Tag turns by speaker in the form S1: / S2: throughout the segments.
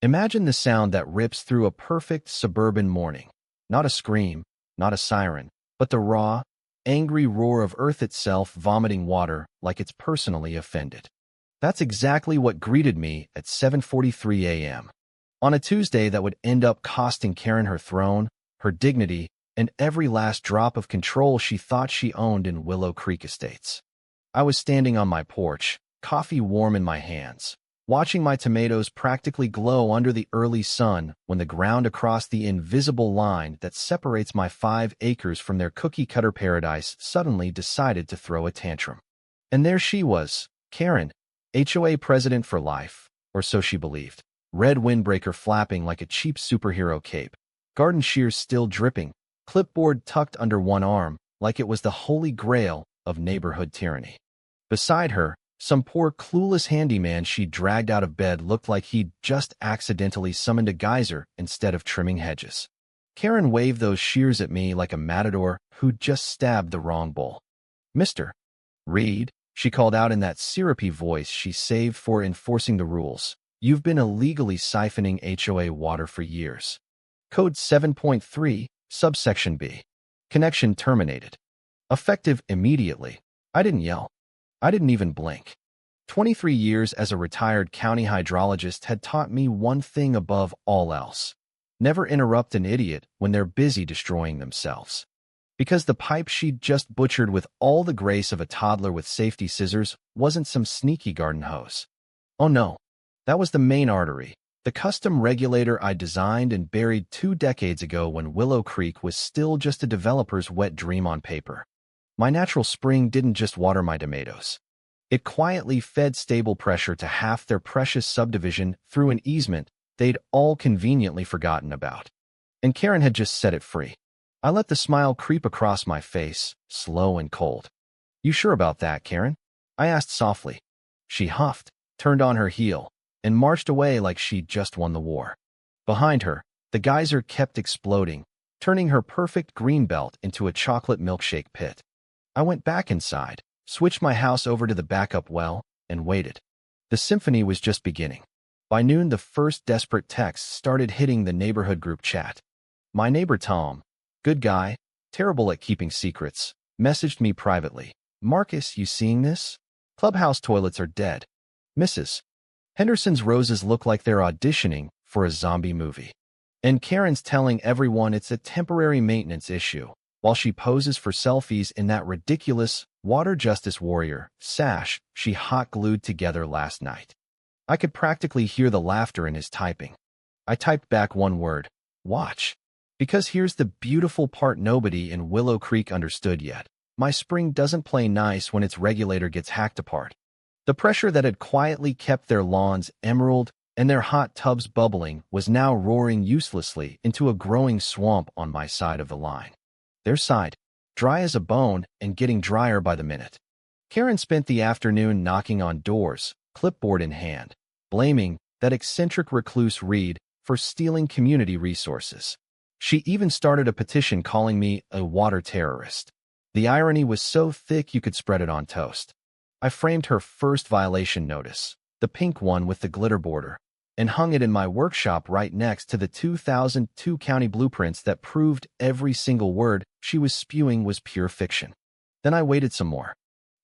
S1: Imagine the sound that rips through a perfect suburban morning. Not a scream, not a siren, but the raw, angry roar of Earth itself vomiting water like it's personally offended. That's exactly what greeted me at 7:43 a.m. on a Tuesday that would end up costing Karen her throne, her dignity, and every last drop of control she thought she owned in Willow Creek Estates. I was standing on my porch, coffee warm in my hands, watching my tomatoes practically glow under the early sun when the ground across the invisible line that separates my 5 acres from their cookie-cutter paradise suddenly decided to throw a tantrum. And there she was, Karen, HOA president for life, or so she believed, red windbreaker flapping like a cheap superhero cape, garden shears still dripping, clipboard tucked under one arm like it was the holy grail of neighborhood tyranny. Beside her, some poor clueless handyman she dragged out of bed looked like he'd just accidentally summoned a geyser instead of trimming hedges. Karen waved those shears at me like a matador who'd just stabbed the wrong bull. "Mr. Reed," she called out in that syrupy voice she saved for enforcing the rules, "you've been illegally siphoning HOA water for years. Code 7.3, subsection B. Connection terminated. Effective immediately." I didn't yell. I didn't even blink. 23 years as a retired county hydrologist had taught me one thing above all else. Never interrupt an idiot when they're busy destroying themselves. Because the pipe she'd just butchered with all the grace of a toddler with safety scissors wasn't some sneaky garden hose. Oh no, that was the main artery, the custom regulator I designed and buried 2 decades ago when Willow Creek was still just a developer's wet dream on paper. My natural spring didn't just water my tomatoes. It quietly fed stable pressure to half their precious subdivision through an easement they'd all conveniently forgotten about. And Karen had just set it free. I let the smile creep across my face, slow and cold. "You sure about that, Karen?" I asked softly. She huffed, turned on her heel, and marched away like she'd just won the war. Behind her, the geyser kept exploding, turning her perfect green belt into a chocolate milkshake pit. I went back inside, switched my house over to the backup well, and waited. The symphony was just beginning. By noon, the first desperate texts started hitting the neighborhood group chat. My neighbor Tom, good guy, terrible at keeping secrets, messaged me privately. "Marcus, you seeing this? Clubhouse toilets are dead. Mrs. Henderson's roses look like they're auditioning for a zombie movie. And Karen's telling everyone it's a temporary maintenance issue, while she poses for selfies in that ridiculous water justice warrior sash she hot-glued together last night." I could practically hear the laughter in his typing. I typed back one word, "Watch." Because here's the beautiful part nobody in Willow Creek understood yet. My spring doesn't play nice when its regulator gets hacked apart. The pressure that had quietly kept their lawns emerald and their hot tubs bubbling was now roaring uselessly into a growing swamp on my side of the line. Their side, dry as a bone and getting drier by the minute. Karen spent the afternoon knocking on doors, clipboard in hand, blaming that eccentric recluse Reed for stealing community resources. She even started a petition calling me a water terrorist. The irony was so thick you could spread it on toast. I framed her first violation notice, the pink one with the glitter border, and hung it in my workshop right next to the 2002 county blueprints that proved every single word she was spewing was pure fiction. Then I waited some more.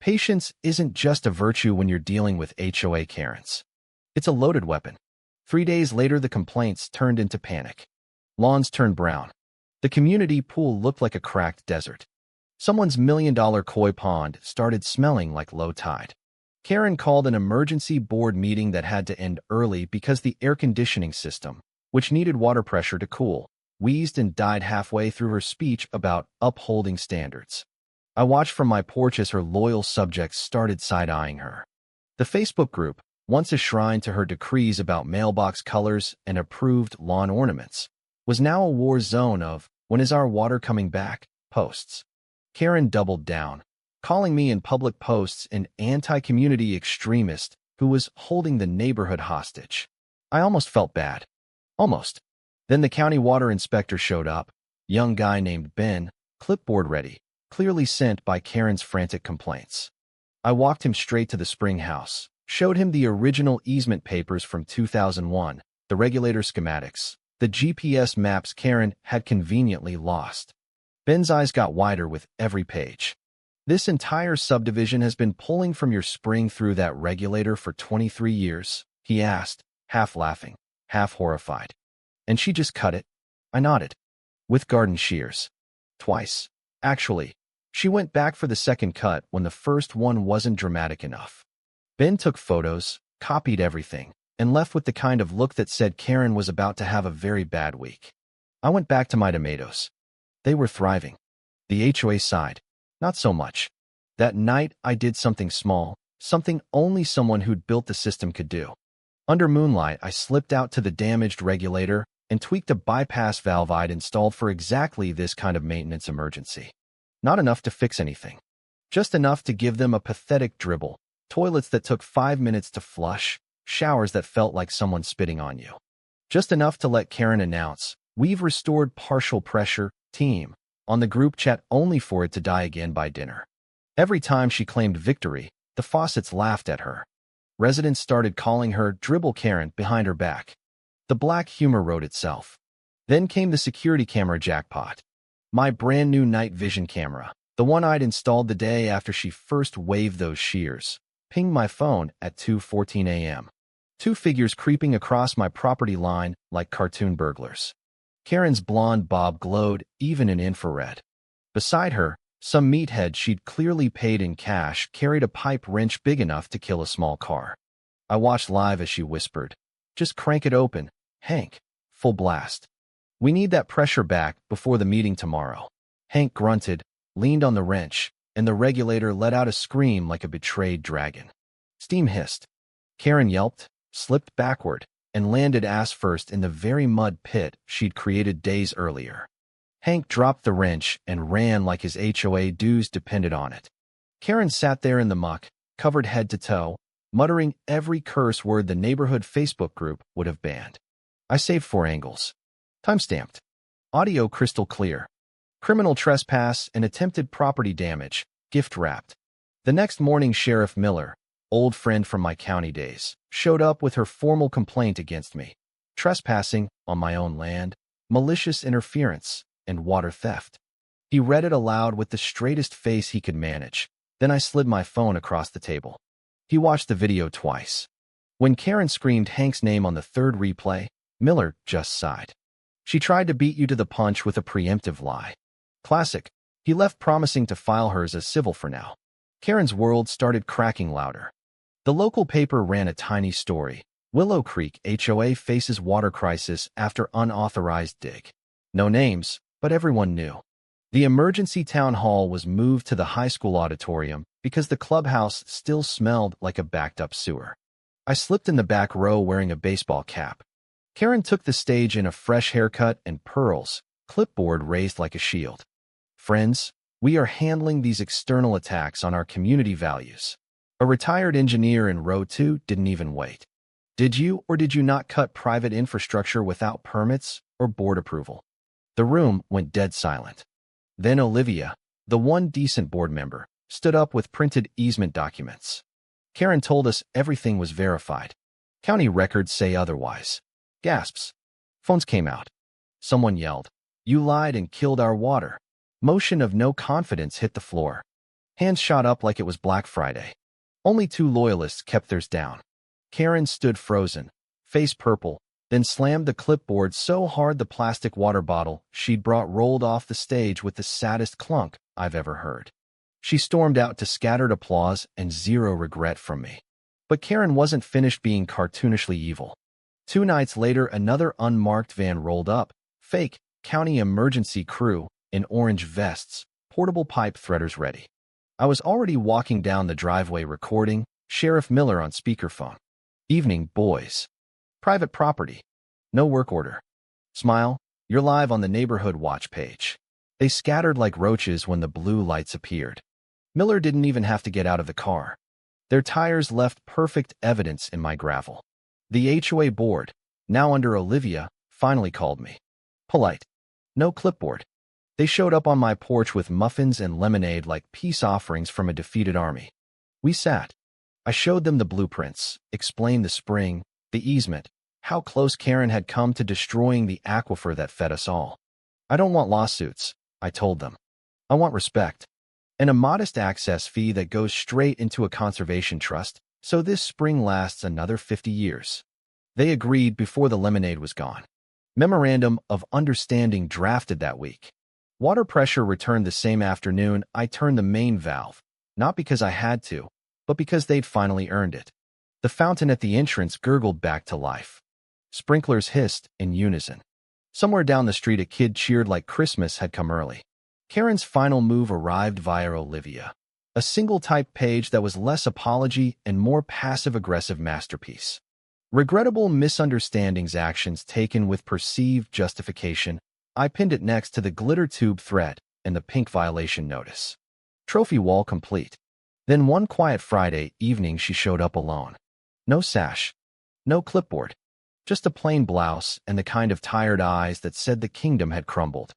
S1: Patience isn't just a virtue when you're dealing with HOA Karens. It's a loaded weapon. 3 days later, the complaints turned into panic. Lawns turned brown. The community pool looked like a cracked desert. Someone's $1 million koi pond started smelling like low tide. Karen called an emergency board meeting that had to end early because the air conditioning system, which needed water pressure to cool, wheezed and died halfway through her speech about upholding standards. I watched from my porch as her loyal subjects started side-eyeing her. The Facebook group, once a shrine to her decrees about mailbox colors and approved lawn ornaments, was now a war zone of "when is our water coming back" posts. Karen doubled down, calling me in public posts an anti-community extremist who was holding the neighborhood hostage. I almost felt bad. Almost. Then the county water inspector showed up, young guy named Ben, clipboard ready, clearly sent by Karen's frantic complaints. I walked him straight to the spring house, showed him the original easement papers from 2001, the regulator schematics, the GPS maps Karen had conveniently lost. Ben's eyes got wider with every page. This entire subdivision has been pulling from your spring through that regulator for 23 years, he asked, half laughing, half horrified. And she just cut it? I nodded. With garden shears. Twice. Actually, she went back for the second cut when the first one wasn't dramatic enough. Ben took photos, copied everything, and left with the kind of look that said Karen was about to have a very bad week. I went back to my tomatoes. They were thriving. The HOA sighed. Not so much. That night, I did something small, something only someone who'd built the system could do. Under moonlight, I slipped out to the damaged regulator and tweaked a bypass valve I'd installed for exactly this kind of maintenance emergency. Not enough to fix anything. Just enough to give them a pathetic dribble, toilets that took 5 minutes to flush, showers that felt like someone spitting on you. Just enough to let Karen announce, "We've restored partial pressure, team," on the group chat only for it to die again by dinner. Every time she claimed victory, the faucets laughed at her. Residents started calling her Dribble Karen behind her back. The black humor wrote itself. Then came the security camera jackpot. My brand new night vision camera, the one I'd installed the day after she first waved those shears, pinged my phone at 2:14 a.m. 2 figures creeping across my property line like cartoon burglars. Karen's blonde bob glowed even in infrared. Beside her, some meathead she'd clearly paid in cash carried a pipe wrench big enough to kill a small car. I watched live as she whispered, "Just crank it open, Hank, full blast. We need that pressure back before the meeting tomorrow." Hank grunted, leaned on the wrench, and the regulator let out a scream like a betrayed dragon. Steam hissed. Karen yelped, slipped backward, and landed ass first in the very mud pit she'd created days earlier. Hank dropped the wrench and ran like his HOA dues depended on it. Karen sat there in the muck, covered head to toe, muttering every curse word the neighborhood Facebook group would have banned. I saved 4 angles. Timestamped. Audio crystal clear. Criminal trespass and attempted property damage, gift wrapped. The next morning, Sheriff Miller, old friend from my county days, showed up with her formal complaint against me. Trespassing on my own land, malicious interference, and water theft. He read it aloud with the straightest face he could manage. Then I slid my phone across the table. He watched the video twice. When Karen screamed Hank's name on the third replay, Miller just sighed. She tried to beat you to the punch with a preemptive lie. Classic. He left promising to file hers as civil for now. Karen's world started cracking louder. The local paper ran a tiny story. Willow Creek HOA faces water crisis after unauthorized dig. No names, but everyone knew. The emergency town hall was moved to the high school auditorium because the clubhouse still smelled like a backed-up sewer. I slipped in the back row wearing a baseball cap. Karen took the stage in a fresh haircut and pearls, clipboard raised like a shield. "Friends, we are handling these external attacks on our community values." A retired engineer in row 2 didn't even wait. "Did you or did you not cut private infrastructure without permits or board approval?" The room went dead silent. Then Olivia, the one decent board member, stood up with printed easement documents. Karen told us everything was verified. County records say otherwise. Gasps. Phones came out. Someone yelled, "You lied and killed our water." Motion of no confidence hit the floor. Hands shot up like it was Black Friday. Only 2 loyalists kept theirs down. Karen stood frozen, face purple, then slammed the clipboard so hard the plastic water bottle she'd brought rolled off the stage with the saddest clunk I've ever heard. She stormed out to scattered applause and zero regret from me. But Karen wasn't finished being cartoonishly evil. 2 nights later, another unmarked van rolled up, fake, county emergency crew, in orange vests, portable pipe threaders ready. I was already walking down the driveway recording, Sheriff Miller on speakerphone. "Evening, boys. Private property. No work order. Smile, you're live on the neighborhood watch page." They scattered like roaches when the blue lights appeared. Miller didn't even have to get out of the car. Their tires left perfect evidence in my gravel. The HOA board, now under Olivia, finally called me. Polite. No clipboard. They showed up on my porch with muffins and lemonade like peace offerings from a defeated army. We sat. I showed them the blueprints, explained the spring, the easement, how close Karen had come to destroying the aquifer that fed us all. I don't want lawsuits, I told them. I want respect. And a modest access fee that goes straight into a conservation trust, so this spring lasts another 50 years. They agreed before the lemonade was gone. Memorandum of Understanding drafted that week. Water pressure returned the same afternoon. I turned the main valve, not because I had to, but because they'd finally earned it. The fountain at the entrance gurgled back to life. Sprinklers hissed in unison. Somewhere down the street a kid cheered like Christmas had come early. Karen's final move arrived via Olivia. A single-type page that was less apology and more passive-aggressive masterpiece. Regrettable misunderstandings, actions taken with perceived justification. I pinned it next to the glitter tube thread and the pink violation notice. Trophy wall complete. Then one quiet Friday evening she showed up alone. No sash. No clipboard. Just a plain blouse and the kind of tired eyes that said the kingdom had crumbled.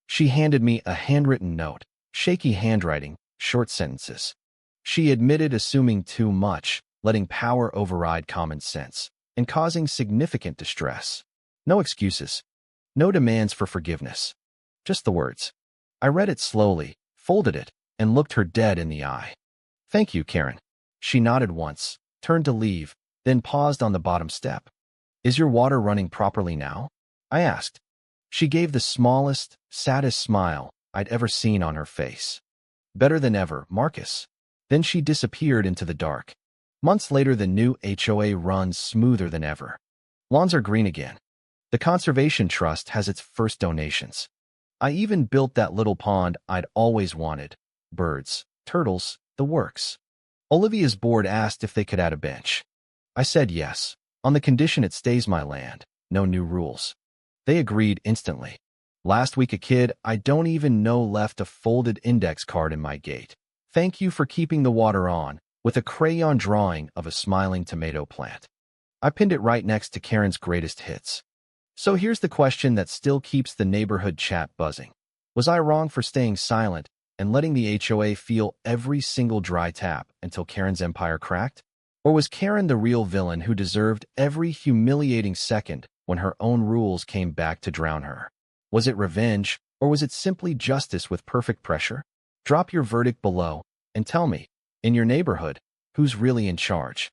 S1: She handed me a handwritten note, shaky handwriting, short sentences. She admitted assuming too much, letting power override common sense, and causing significant distress. No excuses. No demands for forgiveness. Just the words. I read it slowly, folded it, and looked her dead in the eye. Thank you, Karen. She nodded once, turned to leave, then paused on the bottom step. Is your water running properly now? I asked. She gave the smallest, saddest smile I'd ever seen on her face. Better than ever, Marcus. Then she disappeared into the dark. Months later, the new HOA runs smoother than ever. Lawns are green again. The Conservation Trust has its first donations. I even built that little pond I'd always wanted. Birds, turtles, the works. Olivia's board asked if they could add a bench. I said yes, on the condition it stays my land, no new rules. They agreed instantly. Last week a kid I don't even know left a folded index card in my gate. Thank you for keeping the water on, with a crayon drawing of a smiling tomato plant. I pinned it right next to Karen's greatest hits. So here's the question that still keeps the neighborhood chat buzzing. Was I wrong for staying silent and letting the HOA feel every single dry tap until Karen's empire cracked? Or was Karen the real villain who deserved every humiliating second when her own rules came back to drown her? Was it revenge, or was it simply justice with perfect pressure? Drop your verdict below and tell me, in your neighborhood, who's really in charge?